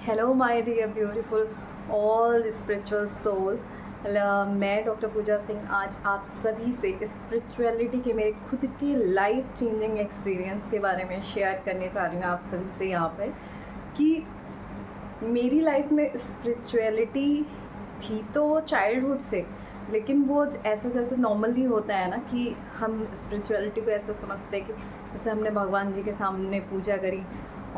Hello my dear beautiful all spiritual soul. मैं doctor Pooja Singh आज आप सभी से स्पिरिचुअलिटी के मेरे खुद के लाइफ चेंजिंग एक्सपीरियंस के बारे में शेयर करने जा रही हूँ आप सभी से यहाँ पर कि मेरी लाइफ में स्पिरिचुअलिटी थी तो चाइल्डहुड से, लेकिन वो ऐसे जैसे नॉर्मली होता है ना कि हम स्पिरिचुअलिटी को ऐसे समझते हैं कि जैसे हमने भगवान जी के सामने पूजा करी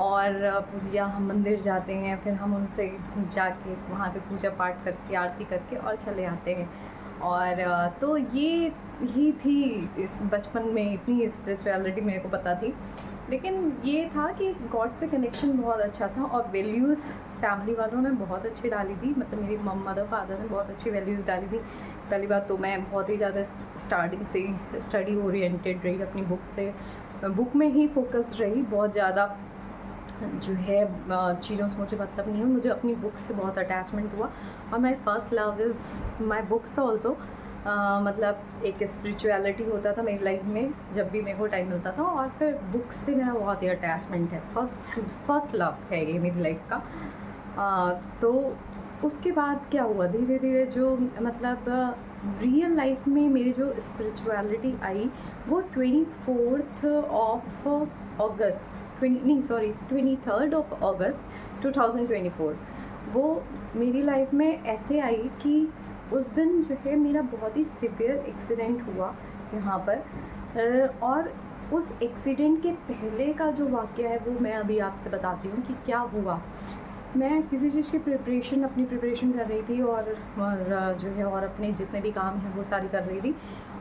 और या हम मंदिर जाते हैं, फिर हम उनसे जाके वहाँ पे पूजा पाठ करके आरती करके और चले आते हैं। और तो ये ही थी, इस बचपन में इतनी स्पिरिचुअलिटी मेरे को पता थी। लेकिन ये था कि गॉड से कनेक्शन बहुत अच्छा था और वैल्यूज़ फैमिली वालों ने बहुत अच्छी डाली थी, मतलब मेरी मदर फादर ने बहुत अच्छी वैल्यूज़ डाली थी। पहली बात तो मैं बहुत ही ज़्यादा स्टार्टिंग से स्टडी ओरिएंटेड रही, अपनी बुक में ही फोकस्ड रही बहुत ज़्यादा। जो है चीज़ों से मुझे मतलब नहीं है, मुझे अपनी बुक्स से बहुत अटैचमेंट हुआ और my first love is my books also. मतलब एक स्पिरिचुअलिटी होता था मेरी लाइफ में जब भी मेरे को टाइम मिलता था, और फिर बुक्स से मेरा बहुत ही अटैचमेंट है, फर्स्ट लव है ये मेरी लाइफ का। तो उसके बाद क्या हुआ, धीरे धीरे जो मतलब रियल लाइफ में मेरी जो स्पिरिचुअलिटी आई वो 24th of August 23rd of अगस्त 2024 वो मेरी लाइफ में ऐसे आई कि उस दिन जो है मेरा बहुत ही सिवियर एक्सीडेंट हुआ यहाँ पर। और उस एक्सीडेंट के पहले का जो वाक़या है वो मैं अभी आपसे बताती हूँ कि क्या हुआ। मैं किसी चीज़ की अपनी प्रिपरेशन कर रही थी और जो है और अपने जितने भी काम हैं वो सारी कर रही थी।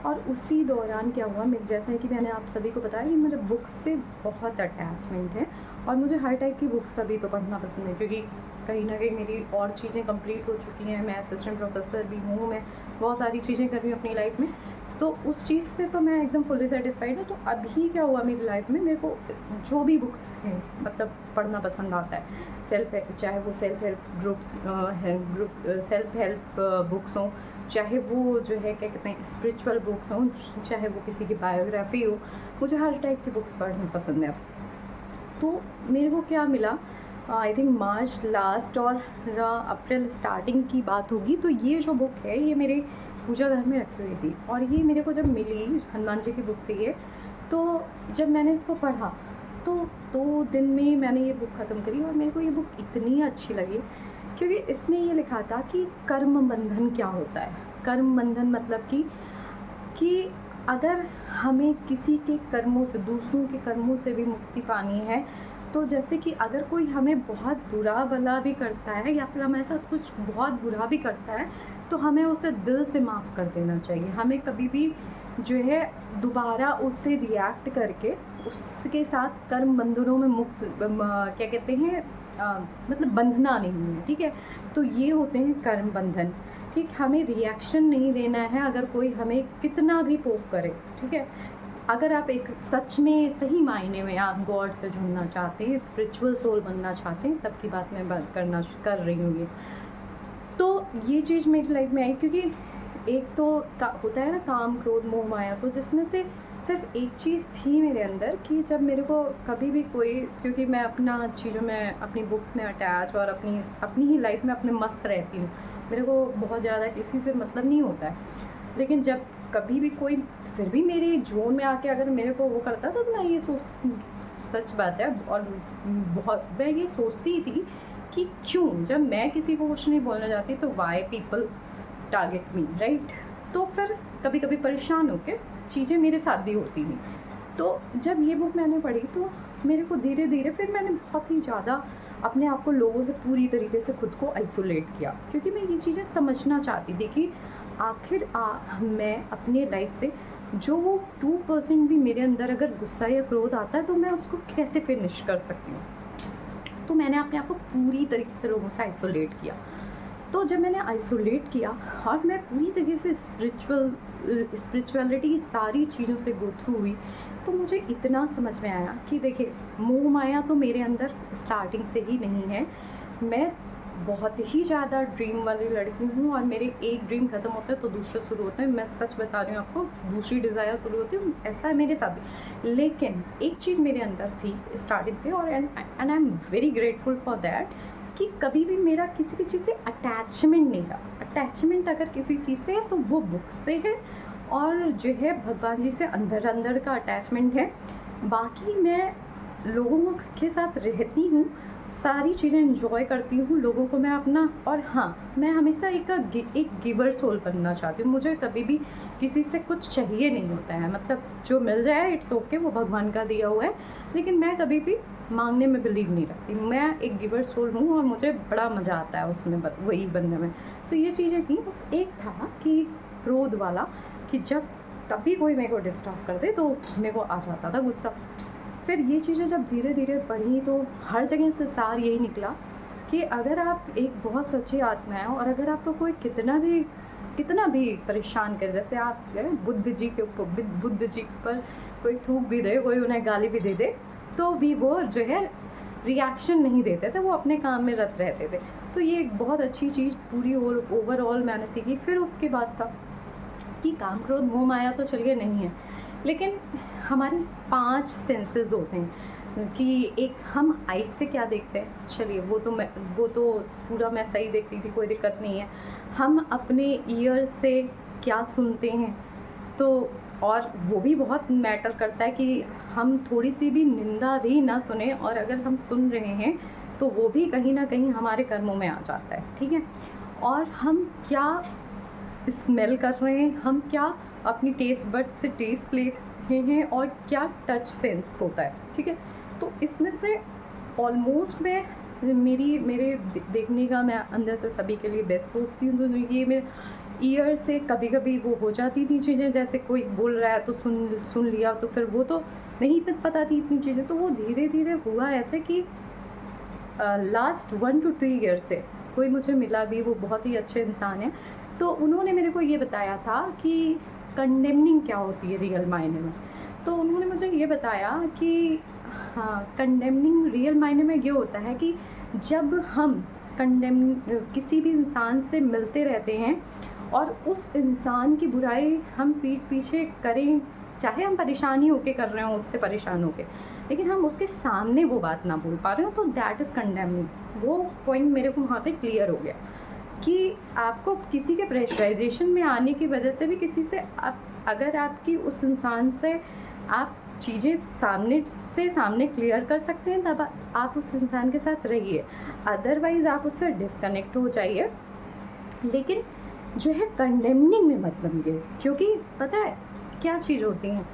और उसी दौरान क्या हुआ, मैं जैसे कि मैंने आप सभी को बताया कि मेरे बुक्स से बहुत अटैचमेंट है और मुझे हर टाइप की बुक्स सभी तो पढ़ना पसंद है, क्योंकि कहीं ना कहीं मेरी और चीज़ें कंप्लीट हो चुकी हैं। मैं असिस्टेंट प्रोफेसर भी हूँ, मैं बहुत सारी चीज़ें कर रही हूँ अपनी लाइफ में, तो उस चीज़ से तो मैं एकदम फुल्ली सेटिस्फाइड हूँ। तो अभी क्या हुआ मेरी लाइफ में, मेरे को जो भी बुक्स हैं मतलब पढ़ना पसंद आता है, चाहे वो सेल्फ हेल्प बुक्स हों, चाहे वो जो है क्या कहते हैं स्पिरिचुअल बुक्स हों, चाहे वो किसी की बायोग्राफी हो, मुझे हर टाइप की बुक्स पढ़ना पसंद है। तो मेरे को क्या मिला, आई थिंक मार्च लास्ट और अप्रैल स्टार्टिंग की बात होगी, तो ये जो बुक है ये मेरे पूजा घर में रखी हुई थी और ये मेरे को जब मिली, हनुमान जी की बुक थी ये, तो जब मैंने इसको पढ़ा तो 2 दिन में मैंने ये बुक ख़त्म करी और मेरे को ये बुक इतनी अच्छी लगी क्योंकि इसमें ये लिखा था कि कर्म बंधन क्या होता है। कर्म बंधन मतलब कि अगर हमें किसी के कर्मों से, दूसरों के कर्मों से भी मुक्ति पानी है, तो जैसे कि अगर कोई हमें बहुत बुरा भला भी करता है या फिर हमारे साथ कुछ बहुत बुरा भी करता है तो हमें उसे दिल से माफ़ कर देना चाहिए। हमें कभी भी जो है दोबारा उससे रिएक्ट करके उसके साथ कर्म बंधनों में क्या कहते हैं मतलब बंधना नहीं है, ठीक है। तो ये होते हैं कर्म बंधन, ठीक। हमें रिएक्शन नहीं देना है अगर कोई हमें कितना भी पोक करे, ठीक है। अगर आप एक सच में सही मायने में आप गॉड से जुड़ना चाहते हैं, स्पिरिचुअल सोल बनना चाहते हैं, तब की बात मैं कर रही हूँ ये। तो ये चीज़ मेरी लाइफ में आई क्योंकि एक तो होता है ना काम क्रोध मोह माया, तो जिसमें से सिर्फ एक चीज़ थी मेरे अंदर कि जब मेरे को कभी भी कोई, क्योंकि मैं अपना चीज़ों में अपनी बुक्स में अटैच और अपनी ही लाइफ में अपने मस्त रहती हूँ, मेरे को बहुत ज़्यादा किसी से मतलब नहीं होता है। लेकिन जब कभी भी कोई फिर भी मेरी जोन में आके अगर मेरे को वो करता था तो मैं ये सच बात है, और बहुत मैं ये सोचती थी कि क्यों, जब मैं किसी को कुछ नहीं बोलना चाहती तो why people target me, right. तो फिर कभी कभी परेशान होकर चीज़ें मेरे साथ भी होती थी। तो जब ये बुक मैंने पढ़ी तो मेरे को धीरे धीरे फिर मैंने बहुत ही ज़्यादा अपने आप को लोगों से पूरी तरीके से खुद को आइसोलेट किया, क्योंकि मैं ये चीज़ें समझना चाहती थी कि आखिर मैं अपने लाइफ से जो वो 2% भी मेरे अंदर अगर गुस्सा या क्रोध आता है तो मैं उसको कैसे फिनिश कर सकती हूँ। तो मैंने अपने आप को पूरी तरीके से लोगों से आइसोलेट किया। तो जब मैंने आइसोलेट किया और मैं पूरी तरीके से स्पिरिचुअलिटी की सारी चीज़ों से गो थ्रू हुई, तो मुझे इतना समझ में आया कि देखिए मोह माया तो मेरे अंदर स्टार्टिंग से ही नहीं है। मैं बहुत ही ज़्यादा ड्रीम वाली लड़की हूँ और मेरे एक ड्रीम ख़त्म होता है तो दूसरा शुरू होता है। मैं सच बता रही हूँ आपको, दूसरी डिज़ायर शुरू होती है, ऐसा है मेरे साथ भी। लेकिन एक चीज़ मेरे अंदर थी स्टार्टिंग से, और and I am very grateful for that कि कभी भी मेरा किसी भी चीज़ से अटैचमेंट नहीं रहा। अटैचमेंट अगर किसी चीज़ से है तो वो बुक से है, और जो है भगवान जी से अंदर अंदर का अटैचमेंट है। बाकी मैं लोगों के साथ रहती हूँ, सारी चीज़ें एंजॉय करती हूँ, लोगों को मैं अपना, और हाँ, मैं हमेशा एक गिवर सोल बनना चाहती हूँ। मुझे कभी भी किसी से कुछ चाहिए नहीं होता है, मतलब जो मिल जाए इट्स ओके, वो भगवान का दिया हुआ है, लेकिन मैं कभी भी मांगने में बिलीव नहीं रखती। मैं एक गिवर सोल हूँ और मुझे बड़ा मज़ा आता है उसमें, वही बनने में। तो ये चीज़ें थी। बस एक था कि क्रोध वाला, कि जब कभी कोई मेरे को डिस्टर्ब कर दे तो मेरे को आ जाता था गुस्सा। फिर ये चीज़ें जब धीरे धीरे बढ़ी तो हर जगह से सार यही निकला कि अगर आप एक बहुत सच्ची आत्मा है, और अगर आपको कोई कितना भी परेशान करे, जैसे आप बुद्ध जी पर कोई थूक भी दे, कोई उन्हें गाली भी दे दे, तो भी वो जो है रिएक्शन नहीं देते थे, वो अपने काम में रत रहते थे। तो ये एक बहुत अच्छी चीज़ पूरी ओवरऑल मैंने सीखी। फिर उसके बाद था कि काम क्रोध मोह माया तो चलिए नहीं है, लेकिन हमारे 5 सेंसेस होते हैं कि एक हम आइज से क्या देखते हैं, चलिए वो तो पूरा मैं सही देखती थी, कोई दिक्कत नहीं है। हम अपने ईयर से क्या सुनते हैं, तो और वो भी बहुत मैटर करता है कि हम थोड़ी सी भी निंदा भी ना सुने, और अगर हम सुन रहे हैं तो वो भी कहीं ना कहीं हमारे कर्मों में आ जाता है, ठीक है। और हम क्या स्मेल कर रहे हैं, हम क्या अपनी टेस्ट बड से टेस्ट ले रहे हैं, और क्या टच सेंस होता है, ठीक है। तो इसमें से ऑलमोस्ट मेरे देखने का मैं अंदर से सभी के लिए बेस्ट सोचती हूँ। तो ये मेरे ईयर से कभी कभी वो हो जाती थी चीज़ें, जैसे कोई बोल रहा है तो सुन लिया, तो फिर वो तो नहीं पता थी इतनी चीज़ें। तो वो धीरे धीरे हुआ ऐसे कि लास्ट 1 to 2 ईयर से कोई मुझे मिला भी, वो बहुत ही अच्छे इंसान है, तो उन्होंने मेरे को ये बताया था कि कंडेमनिंग क्या होती है रियल मायने में। तो उन्होंने मुझे ये बताया कि हाँ, कंडेमनिंग रियल मायने में ये होता है कि जब हम किसी भी इंसान से मिलते रहते हैं और उस इंसान की बुराई हम पीठ पीछे करें, चाहे हम परेशानी होके कर रहे हो, उससे परेशान होके, लेकिन हम उसके सामने वो बात ना बोल पा रहे हो, तो दैट इज़ कंडेमनिंग। वो पॉइंट मेरे को वहाँ पे क्लियर हो गया कि आपको किसी के प्रेशराइजेशन में आने की वजह से भी किसी से अगर आपकी उस इंसान से आप चीज़ें सामने क्लियर कर सकते हैं, तब आप उस इंसान के साथ रहिए, अदरवाइज़ आप उससे डिस्कनेक्ट हो जाइए। लेकिन जो है कंडेमनिंग में मत बनिए, क्योंकि पता है क्या चीज़ होती है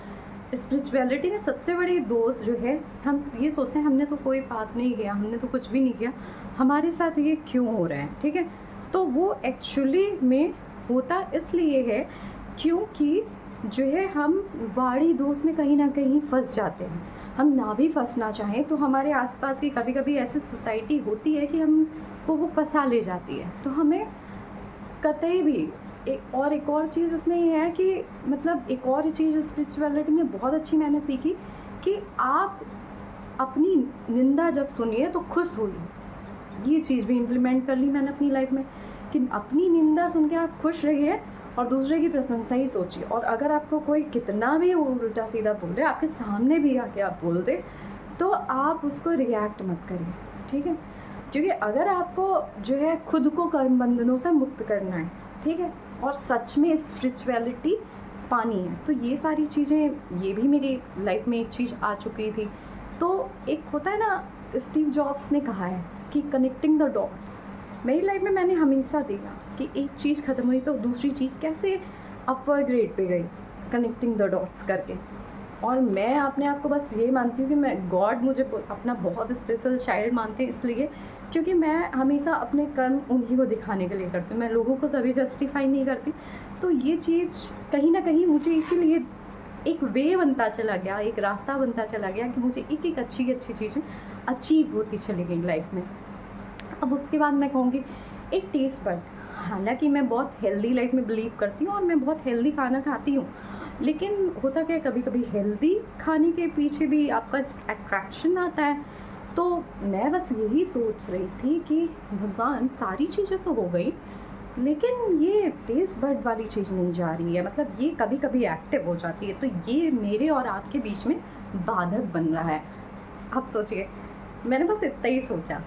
स्पिरिचुअलिटी में सबसे बड़ी दोष जो है, हम ये सोचते हैं हमने तो कोई पाप नहीं किया, हमने तो कुछ भी नहीं किया, हमारे साथ ये क्यों हो रहा है, ठीक है। तो वो एक्चुअली में होता इसलिए है क्योंकि जो है हम वाड़ी दोष में कहीं ना कहीं फंस जाते हैं। हम ना भी फंसना चाहें तो हमारे आसपास की कभी कभी ऐसी सोसाइटी होती है कि हमको वो फंसा ले जाती है। तो हमें कतई भी एक और चीज़ इसमें ये है कि मतलब एक और चीज़ स्पिरिचुअलिटी में बहुत अच्छी मैंने सीखी कि आप अपनी निंदा जब सुनिए तो खुश होइए। ये चीज़ भी इम्प्लीमेंट कर ली मैंने अपनी लाइफ में कि अपनी निंदा सुन के आप खुश रहिए और दूसरे की प्रशंसा ही सोचिए। और अगर आपको कोई कितना भी उल्टा सीधा बोल रहे, आपके सामने भी आके आप बोल दे, तो आप उसको रिएक्ट मत करिए, ठीक है। क्योंकि अगर आपको जो है खुद को कर्म बंधनों से मुक्त करना है, ठीक है, और सच में स्पिरिचुअलिटी पानी है, तो ये सारी चीज़ें, ये भी मेरी लाइफ में एक चीज़ आ चुकी थी। तो एक होता है ना, स्टीव जॉब्स ने कहा है कि कनेक्टिंग द डॉट्स। मेरी लाइफ में मैंने हमेशा देखा कि एक चीज़ ख़त्म हुई तो दूसरी चीज़ कैसे अपर ग्रेड पे गई, कनेक्टिंग द डॉट्स करके। और मैं अपने आप को बस ये मानती हूँ कि मैं गॉड मुझे अपना बहुत स्पेशल चाइल्ड मानते हैं, इसलिए क्योंकि मैं हमेशा अपने कर्म उन्हीं को दिखाने के लिए करती हूँ, मैं लोगों को कभी जस्टिफाई नहीं करती। तो ये चीज़ कहीं ना कहीं मुझे इसीलिए एक वे बनता चला गया, एक रास्ता बनता चला गया कि मुझे एक अच्छी चीज़ें अचीव होती चली गई लाइफ में। अब उसके बाद मैं कहूँगी एक टेस्ट बड। हालांकि मैं बहुत हेल्दी लाइफ में बिलीव करती हूँ और मैं बहुत हेल्दी खाना खाती हूँ, लेकिन होता क्या है कभी कभी हेल्दी खाने के पीछे भी आपका अट्रैक्शन आता है। तो मैं बस यही सोच रही थी कि भगवान सारी चीज़ें तो हो गई, लेकिन ये टेस्ट बड वाली चीज़ नहीं जा रही है, मतलब ये कभी कभी एक्टिव हो जाती है, तो ये मेरे और आपके बीच में बाधक बन रहा है। आप सोचिए, मैंने बस इतना ही सोचा।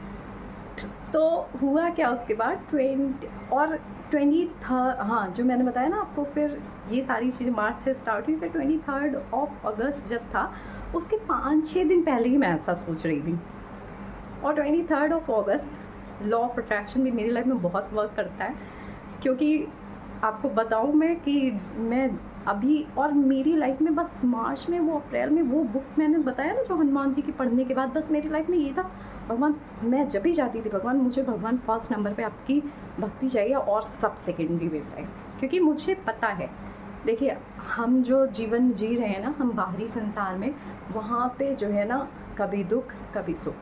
तो हुआ क्या उसके बाद 23 हाँ, जो मैंने बताया ना आपको, फिर ये सारी चीज़ें मार्च से स्टार्ट हुई, फिर 23 अगस्त जब था उसके 5-6 दिन पहले ही मैं ऐसा सोच रही थी। और 23 अगस्त लॉ ऑफ अट्रैक्शन भी मेरी लाइफ में बहुत वर्क करता है, क्योंकि आपको बताऊँ मैं कि मैं अभी और मेरी लाइफ में बस मार्च में, वो अप्रैल में, वो बुक मैंने बताया ना जो हनुमान जी की पढ़ने के बाद बस मेरी लाइफ में ये था, भगवान मैं जब भी जाती थी, भगवान मुझे, भगवान फर्स्ट नंबर पे आपकी भक्ति चाहिए और सब सेकेंडरी पे है। क्योंकि मुझे पता है, देखिए हम जो जीवन जी रहे हैं ना, हम बाहरी संसार में, वहाँ पे जो है ना कभी दुख कभी सुख,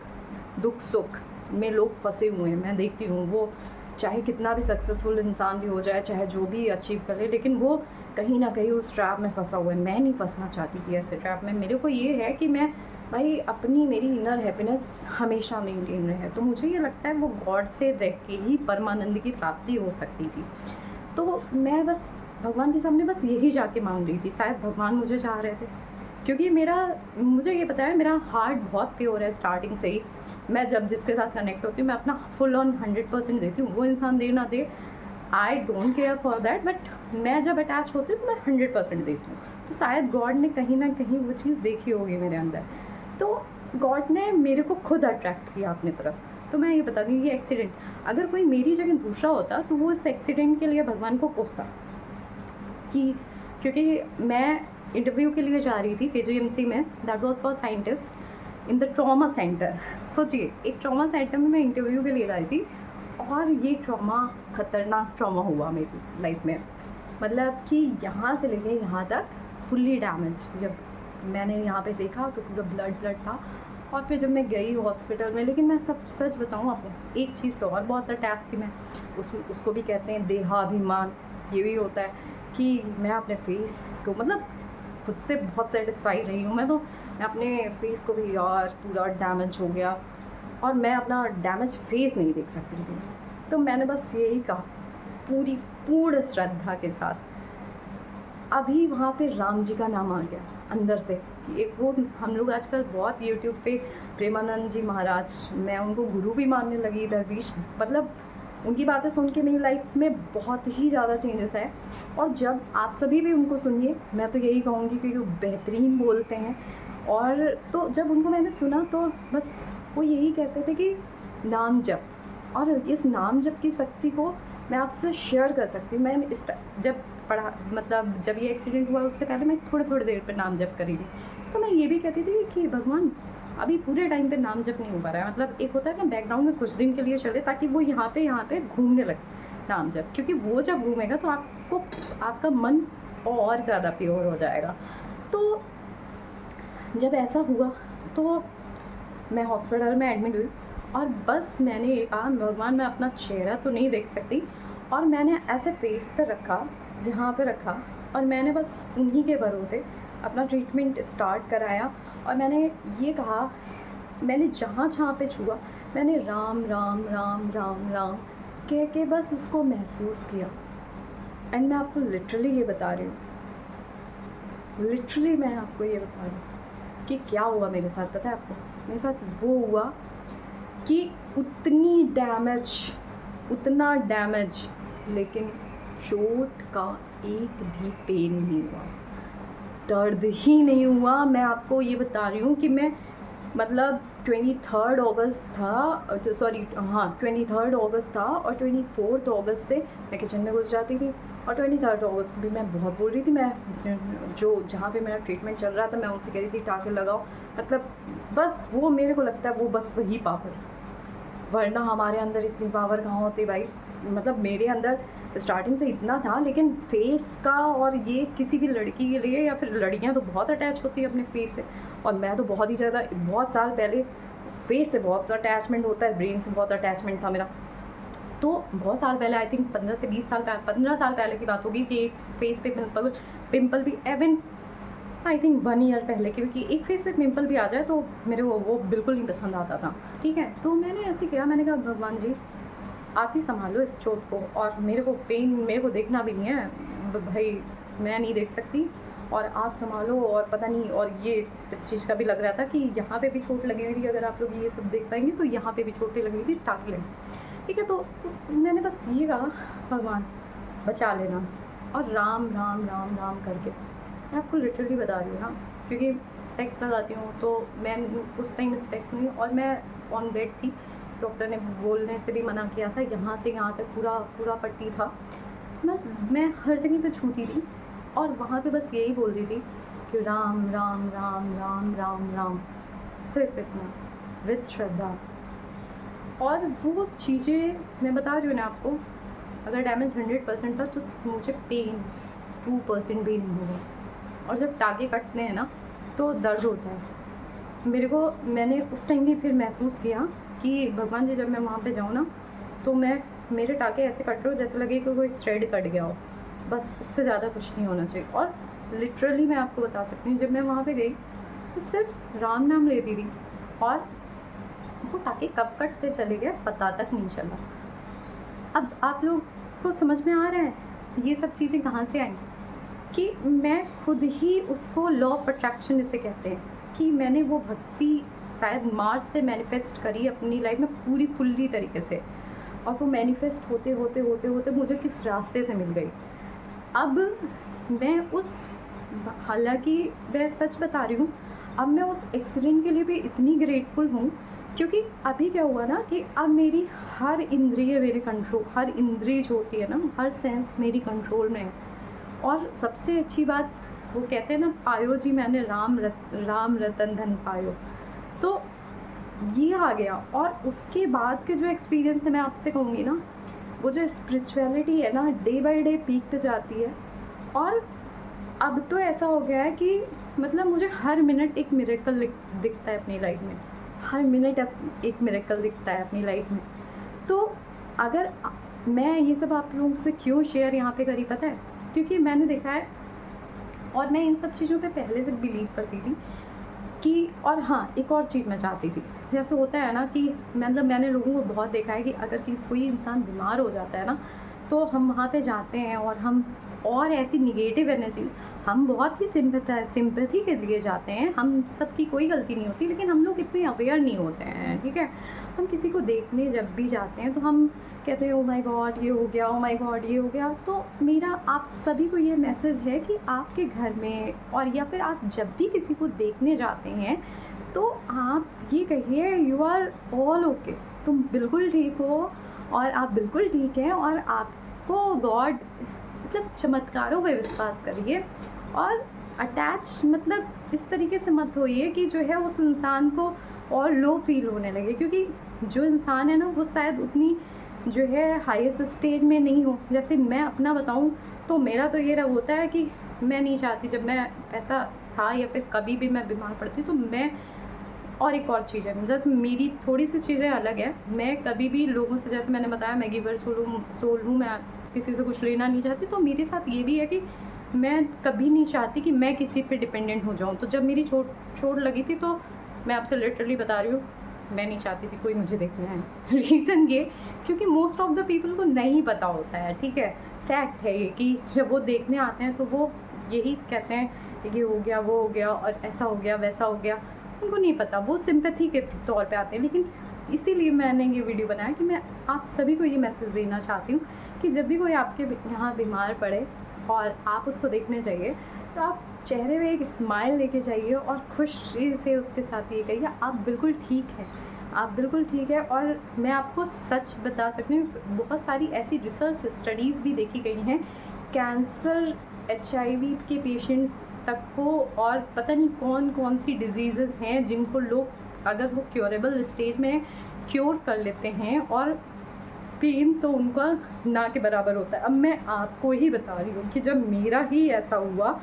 दुख सुख में लोग फंसे हुए हैं। मैं देखती हूँ वो चाहे कितना भी सक्सेसफुल इंसान भी हो जाए, चाहे जो भी अचीव कर ले, लेकिन वो कहीं ना कहीं उस ट्रैप में फंसा हुआ है। मैं नहीं फंसना चाहती थी ऐसे ट्रैप में। मेरे को ये है कि मैं भाई अपनी, मेरी इनर हैप्पीनेस हमेशा मेंटेन रहे। तो मुझे ये लगता है वो गॉड से रह के ही परमानंद की प्राप्ति हो सकती थी। तो मैं बस भगवान के सामने बस यही जाके मांग रही थी, शायद भगवान मुझे चाह रहे थे, क्योंकि मुझे ये पता है मेरा हार्ट बहुत प्योर है स्टार्टिंग से ही। मैं जब जिसके साथ कनेक्ट होती हूँ मैं अपना फुल ऑन 100% देती हूँ। वो इंसान दे ना दे, I don't care for that, but मैं जब अटैच होती हूँ तो मैं 100% देती हूँ। तो शायद गॉड ने कहीं ना कहीं वो चीज़ देखी होगी मेरे अंदर, तो गॉड ने मेरे को खुद अट्रैक्ट किया अपनी तरफ। तो मैं ये बता दूँ, ये एक्सीडेंट अगर कोई मेरी जगह दूसरा होता तो वो इस एक्सीडेंट के लिए भगवान को कोसता, कि क्योंकि मैं इंटरव्यू के लिए जा रही थी KGMC में, that was for scientist in the trauma centre. सोचिए, एक ट्रॉमा सेंटर में मैं इंटरव्यू के लिए गई थी, और ये ट्रॉमा, खतरनाक ट्रॉमा हुआ मेरी लाइफ में। मतलब कि यहाँ से लेके यहाँ तक फुल्ली डैमेज। जब मैंने यहाँ पे देखा तो पूरा ब्लड था, और फिर जब मैं गई हॉस्पिटल में, लेकिन मैं सब सच बताऊँ आपको, एक चीज़ तो और बहुत अटैच थी मैं, उसको भी कहते हैं देहाभिमान। ये भी होता है कि मैं अपने फेस को, मतलब खुद से बहुत सेटिस्फाई रही हूँ मैं, तो मैं अपने फेस को भी, यार पूरा डैमेज हो गया, और मैं अपना डैमेज फेस नहीं देख सकती थी। तो मैंने बस यही कहा पूर्ण श्रद्धा के साथ, अभी वहाँ पे राम जी का नाम आ गया अंदर से। एक वो हम लोग आजकल बहुत यूट्यूब पे प्रेमानंद जी महाराज, मैं उनको गुरु भी मानने लगी, दरवेश, मतलब उनकी बातें सुन के मेरी लाइफ में बहुत ही ज़्यादा चेंजेस है। और जब आप सभी भी उनको सुनिए, मैं तो यही कहूँगी कि वो बेहतरीन बोलते हैं। और तो जब उनको मैंने सुना तो बस वो यही कहते थे कि नाम जप, और इस नाम जप की शक्ति को मैं आपसे शेयर कर सकती हूँ। मैंने जब पढ़ा, मतलब जब ये एक्सीडेंट हुआ उससे पहले मैं थोड़ी देर पर नाम जप करी थी, तो मैं ये भी कहती थी कि भगवान अभी पूरे टाइम पे नाम जप नहीं हो पा रहा है। मतलब एक होता है ना बैकग्राउंड में कुछ दिन के लिए चले, ताकि वो यहाँ पे घूमने लगे नाम जप, क्योंकि वो जब घूमेगा तो आपको, आपका मन और ज़्यादा प्योर हो जाएगा। तो जब ऐसा हुआ तो मैं हॉस्पिटल में एडमिट हुई, और बस मैंने ये कहा, भगवान मैं अपना चेहरा तो नहीं देख सकती, और मैंने ऐसे फेस पे रखा, यहाँ पे रखा, और मैंने बस उन्हीं के भरोसे अपना ट्रीटमेंट स्टार्ट कराया। और मैंने ये कहा, मैंने जहाँ पे छुआ, मैंने राम राम राम राम राम कह के बस उसको महसूस किया। एंड मैं आपको लिटरली ये बता रही हूँ, लिटरली मैं आपको ये बता रही हूँ कि क्या हुआ मेरे साथ। पता है आपको, मेरे साथ वो हुआ कि उतना डैमेज, लेकिन चोट का एक भी पेन नहीं हुआ, दर्द ही नहीं हुआ। मैं आपको ये बता रही हूँ कि मैं, मतलब 23 अगस्त था, सॉरी हाँ 23 अगस्त था, और 24 अगस्त से मैं किचन में घुस जाती थी। और 23 अगस्त को भी मैं बहुत बोल रही थी, मैं जो जहाँ पे मेरा ट्रीटमेंट चल रहा था मैं उनसे कह रही थी टाके लगाओ। मतलब बस वो, मेरे को लगता है वो बस वही पावर, वरना हमारे अंदर इतनी पावर कहाँ होती भाई। मतलब मेरे अंदर स्टार्टिंग से इतना था, लेकिन फेस का, और ये किसी भी लड़की के लिए, या फिर लड़कियां तो बहुत अटैच होती है अपने फेस से, और मैं तो बहुत ही ज़्यादा, बहुत साल पहले फेस से बहुत अटैचमेंट होता है, ब्रेन से बहुत अटैचमेंट था मेरा। तो बहुत साल पहले, आई थिंक 15 से 20 साल, 15 साल पहले की बात होगी, कि एक फेस पे पिंपल भी, एवन आई थिंक 1 ईयर पहले की, क्योंकि एक फेस पे पिंपल भी आ जाए तो मेरे को वो बिल्कुल नहीं पसंद आता था। ठीक है, तो मैंने ऐसे किया, मैंने कहा भगवान जी आप ही संभालो इस चोट को, और मेरे को पेन, मेरे को देखना भी नहीं है भाई, मैं नहीं देख सकती, और आप संभालो और पता नहीं, और ये इस चीज़ का भी लग रहा था कि यहाँ पे भी चोट लगेगी, अगर आप लोग ये सब देख पाएंगे तो यहाँ पे भी चोटें लगेगी, टाँके लगेंगे, ठीक है। तो मैंने बस ये कहा भगवान बचा लेना, और राम राम राम राम करके मैं आपको लिटरली बता रही हूँ ना, क्योंकि स्पेक्स लगाती हूँ तो मैं उस टाइम स्पेक्स नहीं, और मैं ऑन बेड थी, डॉक्टर ने बोलने से भी मना किया था, यहाँ से यहाँ तक पूरा पूरा पट्टी था। मैं हर जगह पे छूती थी और वहाँ पे बस यही बोलती थी कि राम राम राम राम राम राम, सिर्फ इतना, विद श्रद्धा। और वो चीज़ें मैं बता रही हूँ ना आपको, अगर डैमेज 100% था तो मुझे पेन 2% भी नहीं हुआ। और जब टाँके कटते हैं ना तो दर्द होता है मेरे को। मैंने उस टाइम भी फिर महसूस किया कि भगवान जी, जब मैं वहाँ पे जाऊँ ना तो मेरे टाँके ऐसे कट रहे हो जैसे लगे कि कोई थ्रेड कट गया हो, बस उससे ज़्यादा कुछ नहीं होना चाहिए। और लिटरली मैं आपको बता सकती हूँ, जब मैं वहाँ पे गई तो सिर्फ राम नाम लेती थी और वो टाँके कब कटते चले गए पता तक नहीं चला। अब आप लोग को समझ में आ रहा है ये सब चीज़ें कहाँ से आई, कि मैं खुद ही उसको लॉ ऑफ अट्रैक्शन इसे कहते हैं, कि मैंने वो भक्ति शायद मार्च से मैनिफेस्ट करी अपनी लाइफ में पूरी फुल्ली तरीके से, और वो मैनिफेस्ट होते होते होते होते मुझे किस रास्ते से मिल गई। अब मैं उस, हालांकि मैं सच बता रही हूँ, अब मैं उस एक्सीडेंट के लिए भी इतनी ग्रेटफुल हूँ, क्योंकि अभी क्या हुआ ना कि अब मेरी हर इंद्रिय मेरे कंट्रोल, हर इंद्रिय जो होती है ना, हर सेंस मेरी कंट्रोल में है। और सबसे अच्छी बात, वो कहते हैं ना, पायो जी मैंने राम रतन धन पायो, तो ये आ गया। और उसके बाद के जो एक्सपीरियंस है मैं आपसे कहूँगी ना, वो जो स्पिरिचुअलिटी है ना, डे बाय डे पीक पे जाती है। और अब तो ऐसा हो गया है कि मतलब मुझे हर मिनट एक मिरेकल दिखता है अपनी लाइफ में, हर मिनट एक मिरेकल दिखता है अपनी लाइफ में। तो अगर मैं ये सब आप लोगों से क्यों शेयर यहाँ पे करी पता है, क्योंकि मैंने देखा है और मैं इन सब चीज़ों पे पहले से बिलीव करती थी कि, और हाँ एक और चीज़ मैं चाहती थी, जैसे होता है ना कि मतलब मैंने लोगों को बहुत देखा है कि अगर कोई इंसान बीमार हो जाता है ना तो हम वहाँ पे जाते हैं और हम, और ऐसी निगेटिव एनर्जी, हम बहुत ही सिंपैथी के लिए जाते हैं, हम सबकी कोई गलती नहीं होती, लेकिन हम लोग इतने अवेयर नहीं होते हैं, ठीक है। हम किसी को देखने जब भी जाते हैं तो हम कहते हैं ओ माय गॉड ये हो गया, ओ माय गॉड ये हो गया। तो मेरा आप सभी को ये मैसेज है कि आपके घर में, और या फिर आप जब भी किसी को देखने जाते हैं तो आप ये कहिए यू आर ऑल ओके, तुम बिल्कुल ठीक हो और आप बिल्कुल ठीक हैं, और आपको गॉड, मतलब चमत्कारों पे विश्वास करिए। और अटैच मतलब इस तरीके से मत होइए कि जो है उस इंसान को और लो फील होने लगे, क्योंकि जो इंसान है ना वो शायद उतनी जो है हाईएस्ट स्टेज में नहीं हो। जैसे मैं अपना बताऊं तो मेरा तो ये होता है कि मैं नहीं चाहती, जब मैं ऐसा था या फिर कभी भी मैं बीमार पड़ती तो मैं, और एक और चीज़ है, जैसे मेरी थोड़ी सी चीज़ें अलग है, मैं कभी भी लोगों से, जैसे मैंने बताया मैं गिवर सोल हूँ, मैं किसी से कुछ लेना नहीं चाहती। तो मेरे साथ ये भी है कि मैं कभी नहीं चाहती कि मैं किसी पे डिपेंडेंट हो जाऊँ। तो जब मेरी चोट लगी थी तो मैं आपसे लिटरली बता रही हूँ, मैं नहीं चाहती थी कोई मुझे देखने आए। रीज़न ये, क्योंकि मोस्ट ऑफ द पीपल को नहीं पता होता है, ठीक है, फैक्ट है ये कि जब वो देखने आते हैं तो वो यही कहते हैं ये हो गया वो हो गया और ऐसा हो गया वैसा हो गया, उनको नहीं पता, वो सिंपैथी के तौर पे आते हैं। लेकिन इसीलिए मैंने ये वीडियो बनाया कि मैं आप सभी को ये मैसेज देना चाहती हूँ कि जब भी कोई आपके यहाँ बीमार पड़े और आप उसको देखने जाइए तो आप चेहरे में एक स्माइल लेके जाइए और खुशी से उसके साथ ये कहिए आप बिल्कुल ठीक है, आप बिल्कुल ठीक है। और मैं आपको सच बता सकती हूँ, बहुत सारी ऐसी रिसर्च स्टडीज़ भी देखी गई हैं, कैंसर HIV के पेशेंट्स तक को, और पता नहीं कौन कौन सी डिजीज़ेज़ हैं जिनको लोग अगर वो क्योरेबल स्टेज में क्योर कर लेते हैं, और पेन तो उनका ना के बराबर होता है। अब मैं आपको ही बता रही हूँ कि जब मेरा ही ऐसा हुआ,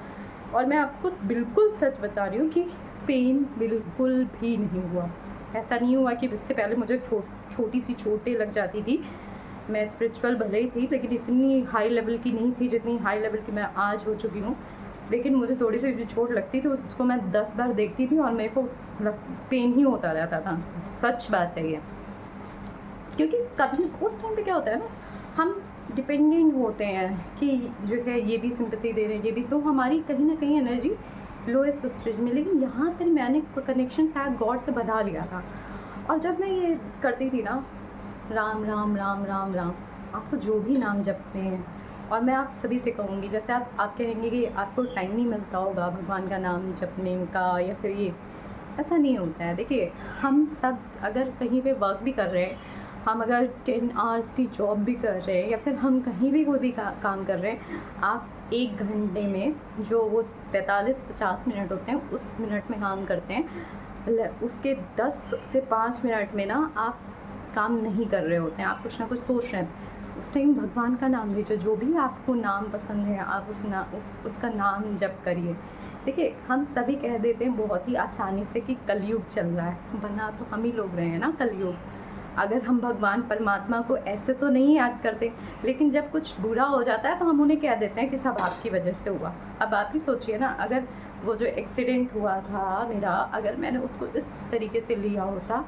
और मैं आपको बिल्कुल सच बता रही हूँ कि पेन बिल्कुल भी नहीं हुआ। ऐसा नहीं हुआ कि इससे पहले मुझे छोटी सी चोटें लग जाती थी, मैं स्पिरिचुअल भले ही थी लेकिन इतनी हाई लेवल की नहीं थी जितनी हाई लेवल की मैं आज हो चुकी हूँ। लेकिन मुझे थोड़ी सी चोट लगती थी उसको मैं 10 बार देखती थी और मेरे को पेन ही होता रहता था, सच बात है ये। क्योंकि कभी उस टाइम पे क्या होता है ना, हम डिपेंडेंट होते हैं कि जो है ये भी सिंपैथी दे रहे हैं, ये भी, तो हमारी कहीं ना कहीं एनर्जी लोएस्ट स्टेज में। लेकिन यहाँ पर मैंने कनेक्शन शायद गॉड से बना लिया था। और जब मैं ये करती थी ना, राम राम राम राम राम, आपको जो भी नाम जपते हैं, और मैं आप सभी से कहूँगी, जैसे आप कहेंगे कि आपको टाइम नहीं मिलता होगा भगवान का नाम जपने का, या फिर ये, ऐसा नहीं होता है। देखिए, हम सब अगर कहीं पे वर्क भी कर रहे हैं, हम अगर 10 आवर्स की जॉब भी कर रहे हैं, या फिर हम कहीं भी कोई भी काम कर रहे हैं, आप 1 घंटे में जो वो 45-50 मिनट होते हैं, उस मिनट में काम करते हैं, उसके 10 से 5 मिनट में ना आप काम नहीं कर रहे होते हैं, आप कुछ ना कुछ सोच रहे हैं। उस टाइम भगवान का नाम लीजिए, जो भी आपको नाम पसंद है, आप उसका नाम जप करिए। देखिए, हम सभी कह देते हैं बहुत ही आसानी से कि कलयुग चल रहा है, बना तो हम ही लोग रहे हैं ना कलयुग। अगर हम भगवान परमात्मा को ऐसे तो नहीं याद करते, लेकिन जब कुछ बुरा हो जाता है तो हम उन्हें कह देते हैं कि सब आपकी वजह से हुआ। अब आप ही सोचिए ना, अगर वो जो एक्सीडेंट हुआ था मेरा, अगर मैंने उसको इस तरीके से लिया होता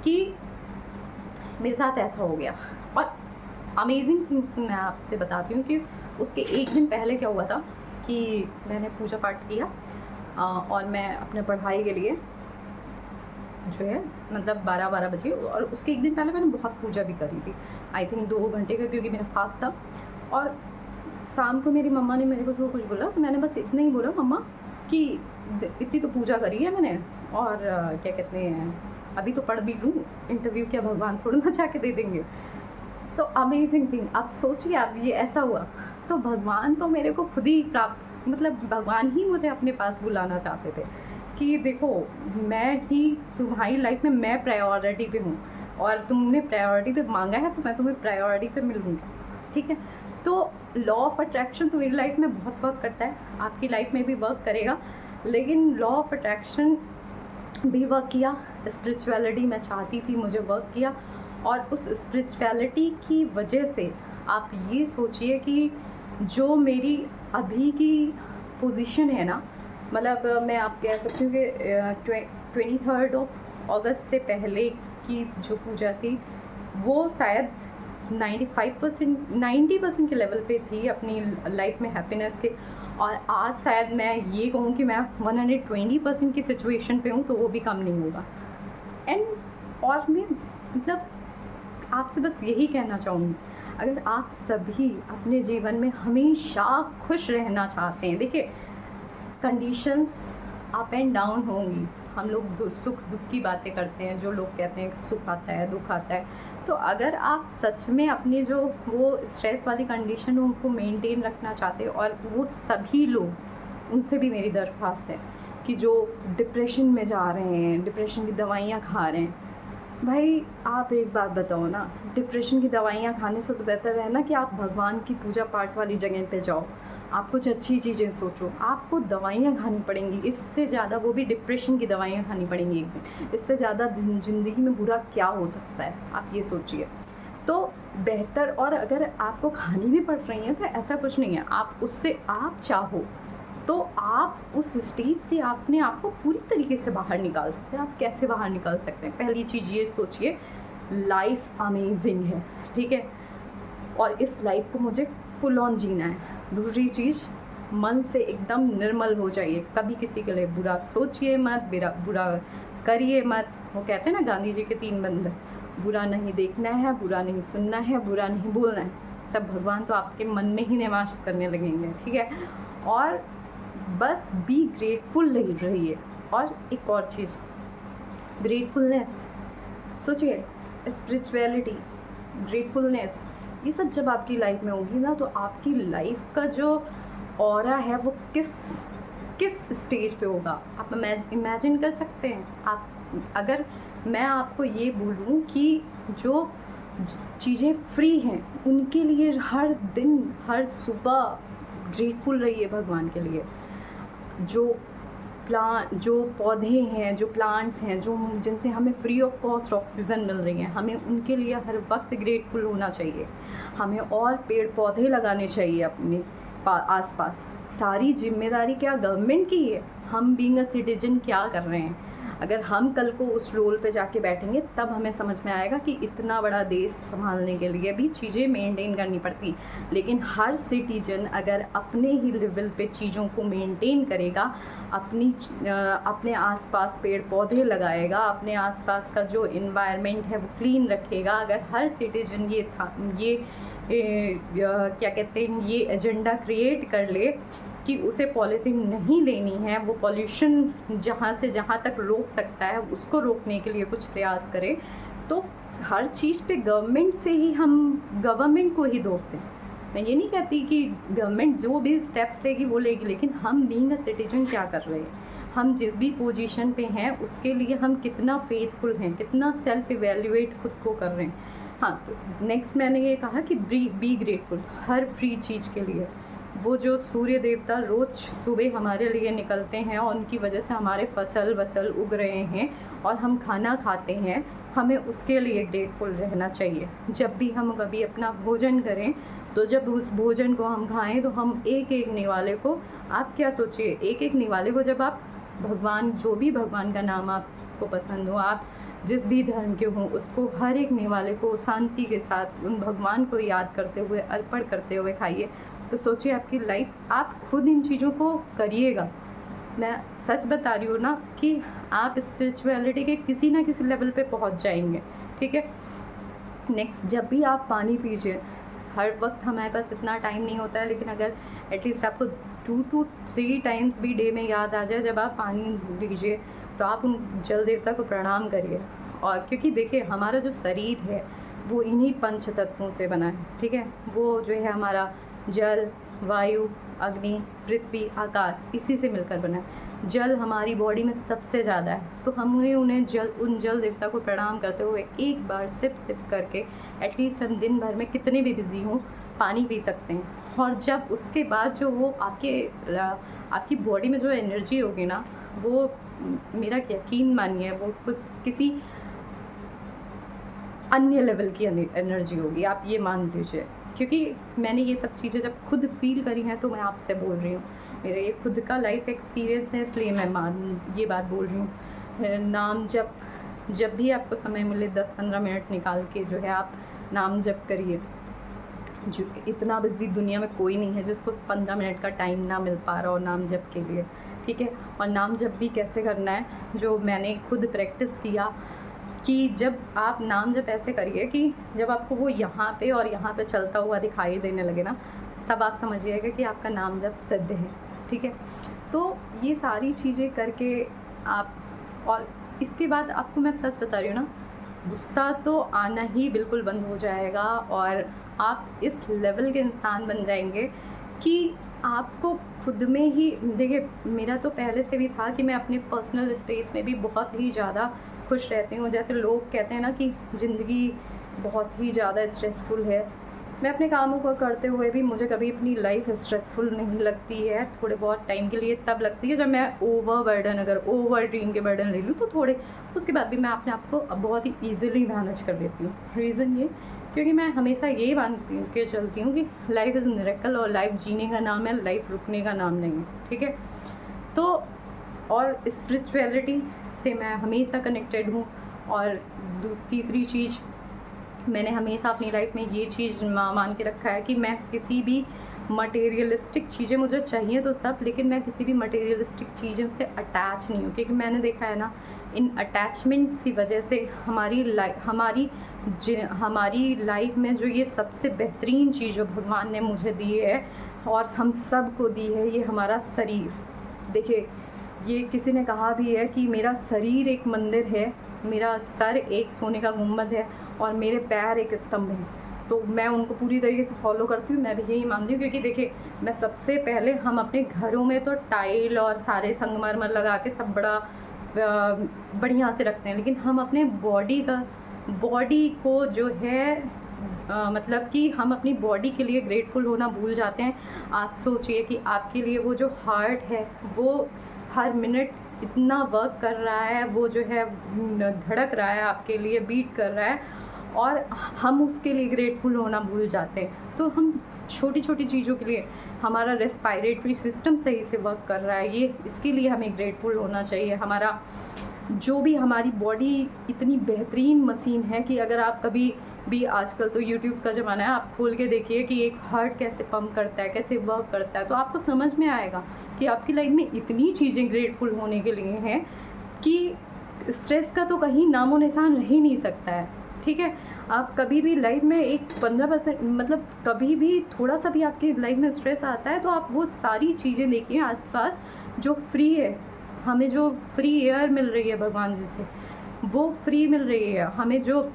कि मेरे साथ ऐसा हो गया। और अमेजिंग थिंग्स मैं आपसे बताती हूँ कि उसके 1 दिन पहले क्या हुआ था कि मैंने पूजा पाठ किया, और मैं अपने पढ़ाई के लिए जो है मतलब 12 बजे, और उसके 1 दिन पहले मैंने बहुत पूजा भी करी थी, आई थिंक 2 घंटे का, क्योंकि मेरा फास्ट था। और शाम को मेरी मम्मा ने मेरे को जो कुछ बोला, मैंने बस इतना ही बोला, मम्मा कि इतनी तो पूजा करी है मैंने, और क्या कहते हैं, अभी तो पढ़ भी लूँ, इंटरव्यू क्या भगवान थोड़ा ना जाके दे देंगे। तो अमेजिंग थिंग, आप सोचिए, आप ये ऐसा हुआ तो भगवान तो मेरे को खुद ही प्राप्त, मतलब भगवान ही मुझे अपने पास बुलाना चाहते थे कि देखो, मैं ही तुम्हारी लाइफ में, मैं प्रायोरिटी पे हूँ, और तुमने प्रायोरिटी पे मांगा है तो मैं तुम्हें प्रायोरिटी पे मिलूँगा, ठीक है। तो लॉ ऑफ अट्रैक्शन तो मेरी लाइफ में बहुत वर्क करता है, आपकी लाइफ में भी वर्क करेगा, लेकिन लॉ ऑफ अट्रैक्शन भी वर्क किया, स्पिरिचुअलिटी मैं चाहती थी, मुझे वर्क किया, और उस स्पिरिचुअलिटी की वजह से आप ये सोचिए कि जो मेरी अभी की पोजीशन है ना, मतलब मैं आप कह सकती हूँ कि 23 अगस्त से पहले की जो पूजा थी वो शायद 90% के लेवल पे थी अपनी लाइफ में हैप्पीनेस के, और आज शायद मैं ये कहूँ कि मैं 120% की सिचुएशन पे हूँ, तो वो भी कम नहीं होगा। और मैं मतलब आपसे बस यही कहना चाहूँगी, अगर आप सभी अपने जीवन में हमेशा खुश रहना चाहते हैं, देखिए कंडीशंस अप एंड डाउन होंगी, हम लोग सुख दुख की बातें करते हैं, जो लोग कहते हैं सुख आता है दुख आता है, तो अगर आप सच में अपनी जो वो स्ट्रेस वाली कंडीशन हो उसको मेंटेन रखना चाहते हो, और वो सभी लोग, उनसे भी मेरी दरख्वास्त है कि जो डिप्रेशन में जा रहे हैं, डिप्रेशन की दवाइयाँ खा रहे हैं, भाई आप एक बात बताओ ना, डिप्रेशन की दवाइयाँ खाने से तो बेहतर है ना कि आप भगवान की पूजा पाठ वाली जगह पे जाओ, आप कुछ अच्छी चीज़ें सोचो। आपको दवाइयाँ खानी पड़ेंगी, इससे ज़्यादा, वो भी डिप्रेशन की दवाइयाँ खानी पड़ेंगी एक दिन, इससे ज़्यादा ज़िंदगी में बुरा क्या हो सकता है, आप ये सोचिए। तो बेहतर, और अगर आपको खानी भी पड़ रही है तो ऐसा कुछ नहीं है, आप उससे आप चाहो तो आप उस स्टेज से अपने आप को पूरी तरीके से बाहर निकाल सकते हैं। आप कैसे बाहर निकाल सकते हैं? पहली चीज़ ये सोचिए, लाइफ अमेजिंग है, ठीक है, और इस लाइफ को मुझे फुल ऑन जीना है। दूसरी चीज़, मन से एकदम निर्मल हो जाइए, कभी किसी के लिए बुरा सोचिए मत, बुरा करिए मत। वो कहते हैं ना गांधी जी के 3 बंधन, बुरा नहीं देखना है, बुरा नहीं सुनना है, बुरा नहीं बोलना है, तब भगवान तो आपके मन में ही निवास करने लगेंगे, ठीक है। और बस बी ग्रेटफुल रहिए। और एक और चीज़, ग्रेटफुलनेस, सोचिए, स्पिरिचुअलिटी, ग्रेटफुलनेस, ये सब जब आपकी लाइफ में होगी ना, तो आपकी लाइफ का जो ऑरा है वो किस स्टेज पे होगा, आप इमेजिन कर सकते हैं? आप, अगर मैं आपको ये बोलूँ कि जो चीज़ें फ्री हैं उनके लिए हर दिन, हर सुबह ग्रेटफुल रहिए भगवान के लिए। जो पौधे हैं, जो प्लांट्स हैं, जो जिनसे हमें फ्री ऑफ कॉस्ट ऑक्सीजन मिल रही है, हमें उनके लिए हर वक्त ग्रेटफुल होना चाहिए। हमें और पेड़ पौधे लगाने चाहिए अपने आसपास। सारी जिम्मेदारी क्या गवर्नमेंट की है? हम बीइंग अ सिटीजन क्या कर रहे हैं? अगर हम कल को उस रोल पे जाके बैठेंगे तब हमें समझ में आएगा कि इतना बड़ा देश संभालने के लिए भी चीज़ें मेंटेन करनी पड़ती। लेकिन हर सिटीजन अगर अपने ही लेवल पे चीज़ों को मेंटेन करेगा, अपने आसपास पेड़ पौधे लगाएगा, अपने आसपास का जो इन्वायरमेंट है वो क्लीन रखेगा, अगर हर सिटीजन क्या कहते हैं, ये एजेंडा क्रिएट कर ले कि उसे पॉलीथीन नहीं लेनी है, वो पॉल्यूशन जहाँ से जहाँ तक रोक सकता है उसको रोकने के लिए कुछ प्रयास करे, तो हर चीज़ पे गवर्नमेंट को ही दोष दें। मैं ये नहीं कहती कि गवर्नमेंट जो भी स्टेप्स लेगी वो लेगी, लेकिन हम बीइंग अ सिटीजन क्या कर रहे हैं, हम जिस भी पोजीशन पे हैं उसके लिए हम कितना फेथफुल हैं, कितना सेल्फ इवेल्युएट खुद को कर रहे हैं। हाँ, तो नेक्स्ट मैंने ये कहा कि बी ग्रेटफुल हर फ्री चीज़ के लिए। वो जो सूर्य देवता रोज़ सुबह हमारे लिए निकलते हैं और उनकी वजह से हमारे फसल वसल उग रहे हैं और हम खाना खाते हैं, हमें उसके लिए ग्रेटफुल रहना चाहिए। जब भी हम कभी अपना भोजन करें तो जब उस भोजन को हम खाएं तो हम एक एक निवाले को, आप क्या सोचिए, एक एक निवाले को जब आप भगवान, जो भी भगवान का नाम आपको पसंद हो, आप जिस भी धर्म के हों, उसको हर एक निवाले को शांति के साथ उन भगवान को याद करते हुए, अर्पण करते हुए खाइए। तो सोचिए आपकी लाइफ, आप खुद इन चीज़ों को करिएगा। मैं सच बता रही हूँ ना कि आप स्पिरिचुअलिटी के किसी ना किसी लेवल पे पहुँच जाएंगे। ठीक है। नेक्स्ट, जब भी आप पानी पीजिए, हर वक्त हमारे पास इतना टाइम नहीं होता है, लेकिन अगर एटलीस्ट आपको 2 to 3 टाइम्स भी डे में याद आ जाए जब आप पानी लीजिए, तो आप उन जल देवता को प्रणाम करिए। और क्योंकि देखिए हमारा जो शरीर है वो इन्हीं पंच तत्वों से बना है। ठीक है। वो जो है हमारा जल, वायु, अग्नि, पृथ्वी, आकाश, इसी से मिलकर बना है। जल हमारी बॉडी में सबसे ज़्यादा है, तो हमें उन जल देवता को प्रणाम करते हुए एक बार सिप करके एटलीस्ट हम दिन भर में कितने भी बिजी हों पानी पी सकते हैं। और जब उसके बाद जो वो आपकी बॉडी में जो एनर्जी होगी ना, वो मेरा यकीन मानिए वो कुछ किसी अन्य लेवल की एनर्जी होगी, आप ये मान लीजिए। क्योंकि मैंने ये सब चीज़ें जब खुद फील करी हैं तो मैं आपसे बोल रही हूँ, मेरा ये खुद का लाइफ एक्सपीरियंस है, इसलिए मैं ये बात बोल रही हूँ। नाम जब भी आपको समय मिले 10-15 मिनट निकाल के जो है आप नाम जप करिए। जो इतना बिजी दुनिया में कोई नहीं है जिसको 15 मिनट का टाइम ना मिल पा रहा हो नाम जप के लिए। ठीक है। और नाम जप भी कैसे करना है, जो मैंने खुद प्रैक्टिस किया कि जब आप नाम जप ऐसे करिए कि जब आपको वो यहाँ पे और यहाँ पे चलता हुआ दिखाई देने लगे ना, तब आप समझिएगा कि आपका नाम जप सिद्ध है। ठीक है। तो ये सारी चीज़ें करके आप, और इसके बाद आपको मैं सच बता रही हूँ ना, गुस्सा तो आना ही बिल्कुल बंद हो जाएगा और आप इस लेवल के इंसान बन जाएंगे कि आपको खुद में ही, देखिए मेरा तो पहले से भी था कि मैं अपने पर्सनल स्पेस में भी बहुत ही ज़्यादा खुश रहती हूँ। जैसे लोग कहते हैं ना कि ज़िंदगी बहुत ही ज़्यादा स्ट्रेसफुल है, मैं अपने कामों को करते हुए भी मुझे कभी अपनी लाइफ स्ट्रेसफुल नहीं लगती है। थोड़े बहुत टाइम के लिए तब लगती है जब मैं ओवर ड्रीम के बर्डन ले लूँ, तो थोड़े उसके बाद भी मैं अपने आप को बहुत ही ईजिली मैनेज कर लेती हूँ। रीज़न ये, क्योंकि मैं हमेशा यही मानती हूँ कि चलती हूँ कि लाइफ इज़ मिरेकल, और लाइफ जीने का नाम है, लाइफ रुकने का नाम नहीं है। ठीक है। तो और स्पिरिचुअलिटी से मैं हमेशा कनेक्टेड हूँ। और तीसरी चीज़, मैंने हमेशा अपनी लाइफ में ये चीज़ मान के रखा है कि मैं किसी भी मटेरियलिस्टिक चीज़ें मुझे चाहिए तो सब, लेकिन मैं किसी भी मटेरियलिस्टिक चीज़ों से अटैच नहीं हूँ। क्योंकि मैंने देखा है ना, इन अटैचमेंट्स की वजह से हमारी लाइफ में जो ये सबसे बेहतरीन चीज़ जो भगवान ने मुझे दी है और हम सब को दी है, ये हमारा शरीर। देखिए, ये किसी ने कहा भी है कि मेरा शरीर एक मंदिर है, मेरा सर एक सोने का गुंबद है और मेरे पैर एक स्तंभ है। तो मैं उनको पूरी तरीके से फॉलो करती हूँ, मैं भी यही मानती हूँ। क्योंकि देखिए, मैं सबसे पहले, हम अपने घरों में तो टाइल और सारे संगमरमर लगा के सब बड़ा बढ़िया से रखते हैं, लेकिन हम अपने बॉडी को जो है मतलब कि हम अपनी बॉडी के लिए ग्रेटफुल होना भूल जाते हैं। आप सोचिए कि आपके लिए वो जो हार्ट है वो हर मिनट इतना वर्क कर रहा है, वो जो है धड़क रहा है, आपके लिए बीट कर रहा है, और हम उसके लिए ग्रेटफुल होना भूल जाते हैं। तो हम छोटी छोटी चीज़ों के लिए, हमारा रेस्पिरेटरी सिस्टम सही से वर्क कर रहा है, ये इसके लिए हमें ग्रेटफुल होना चाहिए। हमारा जो भी हमारी बॉडी इतनी बेहतरीन मशीन है कि अगर आप कभी भी, आजकल तो यूट्यूब का ज़माना है, आप खोल के देखिए कि एक हार्ट कैसे पंप करता है, कैसे वर्क करता है, तो आपको समझ में आएगा कि आपकी लाइफ में इतनी चीज़ें ग्रेटफुल होने के लिए हैं कि स्ट्रेस का तो कहीं नामो निशान रह ही नहीं सकता है। ठीक है, आप कभी भी लाइफ में एक 15% मतलब कभी भी थोड़ा सा भी आपकी लाइफ में स्ट्रेस आता है तो आप वो सारी चीज़ें देखिए आसपास जो फ्री है, हमें जो फ्री एयर मिल रही है भगवान जी से, वो फ्री मिल रही है, हमें जो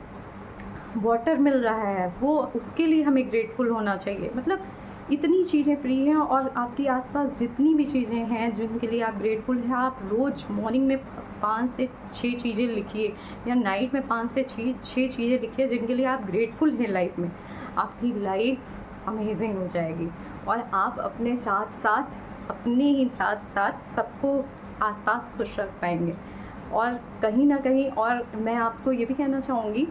वाटर मिल रहा है वो, उसके लिए हमें ग्रेटफुल होना चाहिए। मतलब इतनी चीज़ें फ्री हैं और आपके आसपास जितनी भी चीज़ें हैं जिनके लिए आप ग्रेटफुल हैं, आप रोज़ मॉर्निंग में 5 से 6 चीज़ें लिखिए या नाइट में 5 से 6 चीज़ें लिखिए जिनके लिए आप ग्रेटफुल हैं लाइफ में। आपकी लाइफ अमेजिंग हो जाएगी और आप अपने साथ साथ सबको आसपास खुश रख पाएंगे। और कहीं ना कहीं, और मैं आपको ये भी कहना चाहूँगी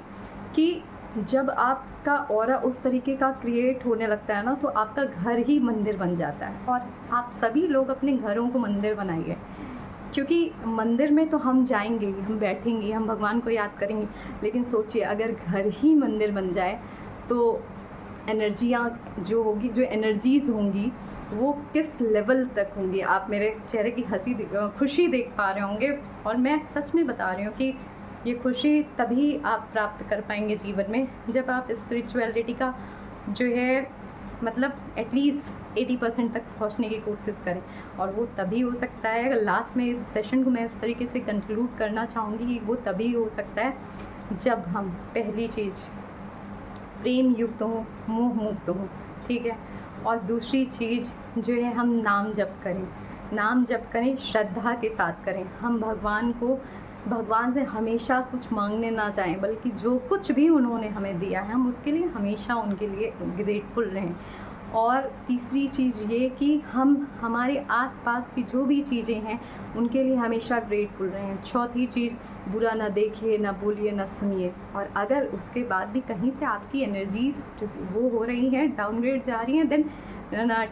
कि जब आपका ऑरा उस तरीके का क्रिएट होने लगता है ना, तो आपका घर ही मंदिर बन जाता है। और आप सभी लोग अपने घरों को मंदिर बनाइए, क्योंकि मंदिर में तो हम जाएंगे, हम बैठेंगे, हम भगवान को याद करेंगे, लेकिन सोचिए अगर घर ही मंदिर बन जाए तो एनर्जियाँ जो होगी, जो एनर्जीज़ होंगी वो किस लेवल तक होंगी। आप मेरे चेहरे की खुशी देख पा रहे होंगे, और मैं सच में बता रही हूँ कि ये खुशी तभी आप प्राप्त कर पाएंगे जीवन में जब आप स्पिरिचुअलिटी का जो है मतलब एटलीस्ट 80% तक पहुंचने की कोशिश करें। और वो तभी हो सकता है, अगर लास्ट में इस सेशन को मैं इस तरीके से कंक्लूड करना चाहूँगी कि वो तभी हो सकता है जब हम पहली चीज़ प्रेम युक्त हों, मोह मुक्त हों। ठीक है, और दूसरी चीज़ जो है हम नाम जप करें, श्रद्धा के साथ करें। हम भगवान से हमेशा कुछ मांगने ना चाहें, बल्कि जो कुछ भी उन्होंने हमें दिया है हम उसके लिए हमेशा उनके लिए ग्रेटफुल रहें। और तीसरी चीज़ ये कि हम हमारे आसपास की जो भी चीज़ें हैं उनके लिए हमेशा ग्रेटफुल रहें। चौथी चीज़, बुरा ना देखिए, ना बोलिए, ना सुनिए। और अगर उसके बाद भी कहीं से आपकी एनर्जीज वो हो रही हैं, डाउनग्रेड जा रही हैं, then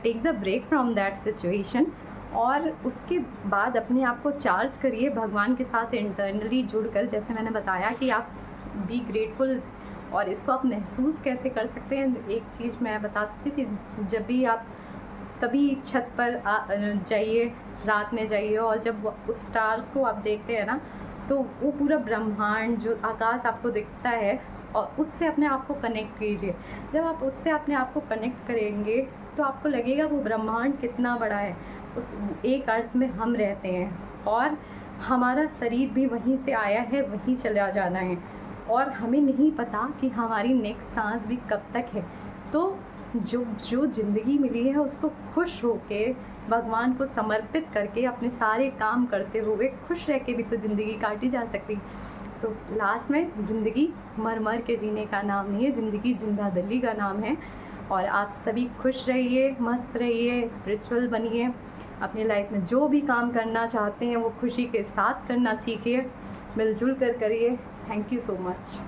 take the break from that situation. और उसके बाद अपने आप को चार्ज करिए भगवान के साथ इंटरनली जुड़कर। जैसे मैंने बताया कि आप बी ग्रेटफुल, और इसको आप महसूस कैसे कर सकते हैं। एक चीज़ मैं बता सकती हूँ कि जब भी आप कभी छत पर जाइए, रात में जाइए, और जब उस स्टार्स को आप देखते हैं ना, तो वो पूरा ब्रह्मांड जो आकाश आपको दिखता है, और उससे अपने आप को कनेक्ट कीजिए। जब आप उससे अपने आप को कनेक्ट करेंगे तो आपको लगेगा वो ब्रह्मांड कितना बड़ा है। उस एक अर्थ में हम रहते हैं और हमारा शरीर भी वहीं से आया है, वहीं चला जाना है, और हमें नहीं पता कि हमारी नेक्स्ट सांस भी कब तक है। तो जो ज़िंदगी मिली है उसको खुश होके, भगवान को समर्पित करके, अपने सारे काम करते हुए खुश रह के भी तो ज़िंदगी काटी जा सकती। तो लास्ट में ज़िंदगी मर मर के जीने का नाम नहीं है, ज़िंदगी जिंदा दिली का नाम है। और आप सभी खुश रहिए, मस्त रहिए, स्पिरिचुअल बनिए। अपनी लाइफ में जो भी काम करना चाहते हैं वो खुशी के साथ करना सीखिए, मिलजुल कर करिए। Thank you so much.